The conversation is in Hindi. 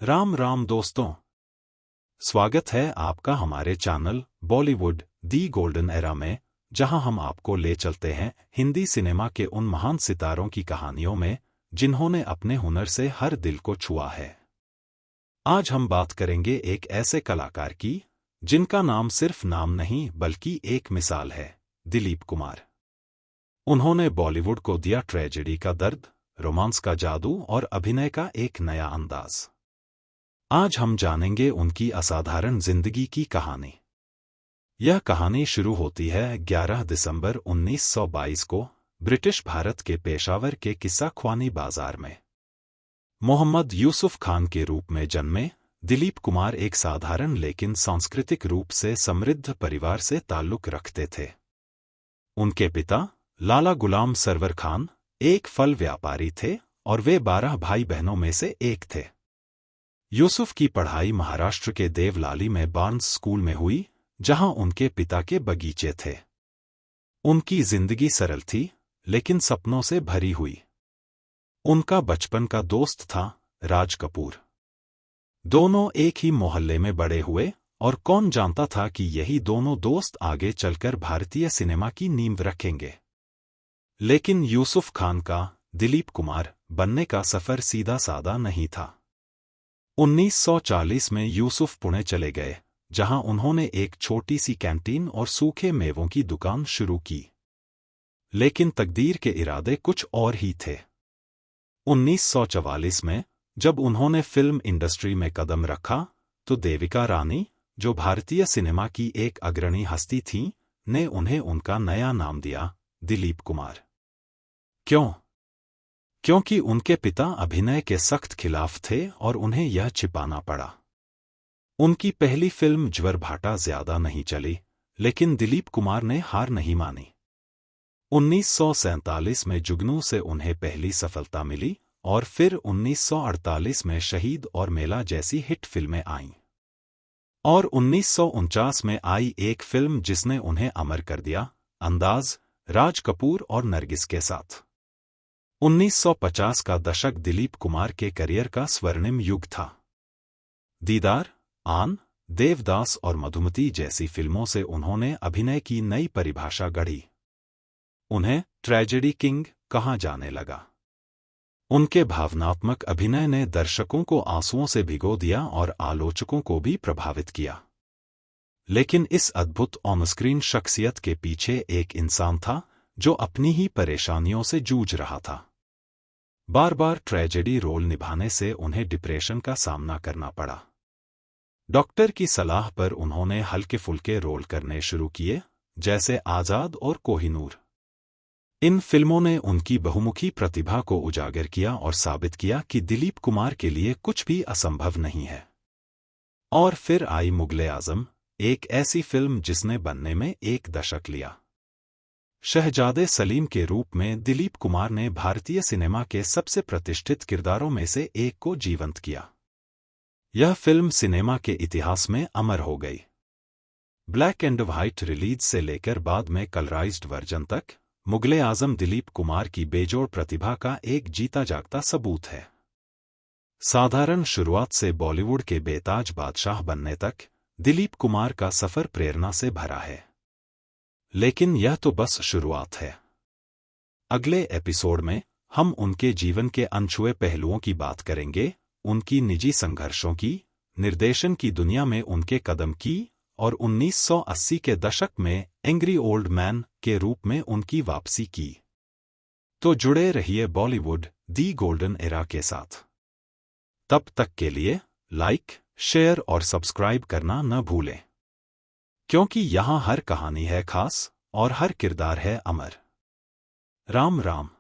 राम राम दोस्तों, स्वागत है आपका हमारे चैनल बॉलीवुड दी गोल्डन एरा में, जहां हम आपको ले चलते हैं हिंदी सिनेमा के उन महान सितारों की कहानियों में जिन्होंने अपने हुनर से हर दिल को छुआ है। आज हम बात करेंगे एक ऐसे कलाकार की जिनका नाम सिर्फ नाम नहीं बल्कि एक मिसाल है, दिलीप कुमार। उन्होंने बॉलीवुड को दिया ट्रेजेडी का दर्द, रोमांस का जादू और अभिनय का एक नया अंदाज। आज हम जानेंगे उनकी असाधारण जिंदगी की कहानी। यह कहानी शुरू होती है 11 दिसंबर 1922 को ब्रिटिश भारत के पेशावर के किस्सा ख्वानी बाजार में। मोहम्मद यूसुफ खान के रूप में जन्मे दिलीप कुमार एक साधारण लेकिन सांस्कृतिक रूप से समृद्ध परिवार से ताल्लुक रखते थे। उनके पिता लाला गुलाम सरवर खान एक फल व्यापारी थे और वे 12 भाई बहनों में से एक थे। यूसुफ की पढ़ाई महाराष्ट्र के देवलाली में बार्न्स स्कूल में हुई, जहां उनके पिता के बगीचे थे। उनकी जिंदगी सरल थी लेकिन सपनों से भरी हुई। उनका बचपन का दोस्त था राज कपूर। दोनों एक ही मोहल्ले में बड़े हुए और कौन जानता था कि यही दोनों दोस्त आगे चलकर भारतीय सिनेमा की नींव रखेंगे। लेकिन यूसुफ खान का दिलीप कुमार बनने का सफर सीधा साधा नहीं था। 1940 में यूसुफ पुणे चले गए, जहां उन्होंने एक छोटी सी कैंटीन और सूखे मेवों की दुकान शुरू की। लेकिन तकदीर के इरादे कुछ और ही थे। 1944 में जब उन्होंने फिल्म इंडस्ट्री में कदम रखा, तो देविका रानी, जो भारतीय सिनेमा की एक अग्रणी हस्ती थीं, ने उन्हें उनका नया नाम दिया, दिलीप कुमार। क्यों? क्योंकि उनके पिता अभिनय के सख्त खिलाफ थे और उन्हें यह छिपाना पड़ा। उनकी पहली फिल्म ज्वर भाटा ज्यादा नहीं चली, लेकिन दिलीप कुमार ने हार नहीं मानी। 1947 में जुगनू से उन्हें पहली सफलता मिली और फिर 1948 में शहीद और मेला जैसी हिट फिल्में आईं। और 1949 में आई एक फिल्म जिसने उन्हें अमर कर दिया, अंदाज, राज कपूर और नरगिस के साथ। 1950 का दशक दिलीप कुमार के करियर का स्वर्णिम युग था। दीदार, आन, देवदास और मधुमती जैसी फिल्मों से उन्होंने अभिनय की नई परिभाषा गढ़ी। उन्हें ट्रेजेडी किंग कहा जाने लगा। उनके भावनात्मक अभिनय ने दर्शकों को आंसुओं से भिगो दिया और आलोचकों को भी प्रभावित किया। लेकिन इस अद्भुत ऑनस्क्रीन शख्सियत के पीछे एक इंसान था जो अपनी ही परेशानियों से जूझ रहा था। बार बार ट्रेजेडी रोल निभाने से उन्हें डिप्रेशन का सामना करना पड़ा। डॉक्टर की सलाह पर उन्होंने हल्के फुल्के रोल करने शुरू किए, जैसे आजाद और कोहिनूर। इन फिल्मों ने उनकी बहुमुखी प्रतिभा को उजागर किया और साबित किया कि दिलीप कुमार के लिए कुछ भी असंभव नहीं है। और फिर आई मुगल-ए-आजम, एक ऐसी फिल्म जिसने बनने में एक दशक लिया। शहजादे सलीम के रूप में दिलीप कुमार ने भारतीय सिनेमा के सबसे प्रतिष्ठित किरदारों में से एक को जीवंत किया। यह फिल्म सिनेमा के इतिहास में अमर हो गई। ब्लैक एंड व्हाइट रिलीज से लेकर बाद में कलराइज्ड वर्जन तक, मुगल-ए-आजम दिलीप कुमार की बेजोड़ प्रतिभा का एक जीता जागता सबूत है। साधारण शुरुआत से बॉलीवुड के बेताज बादशाह बनने तक दिलीप कुमार का सफर प्रेरणा से भरा है। लेकिन यह तो बस शुरुआत है। अगले एपिसोड में हम उनके जीवन के अनछुए पहलुओं की बात करेंगे, उनकी निजी संघर्षों की, निर्देशन की दुनिया में उनके कदम की और 1980 के दशक में एंग्री ओल्ड मैन के रूप में उनकी वापसी की। तो जुड़े रहिए बॉलीवुड दी गोल्डन एरा के साथ। तब तक के लिए लाइक, शेयर और सब्सक्राइब करना न भूलें, क्योंकि यहाँ हर कहानी है खास और हर किरदार है अमर। राम राम।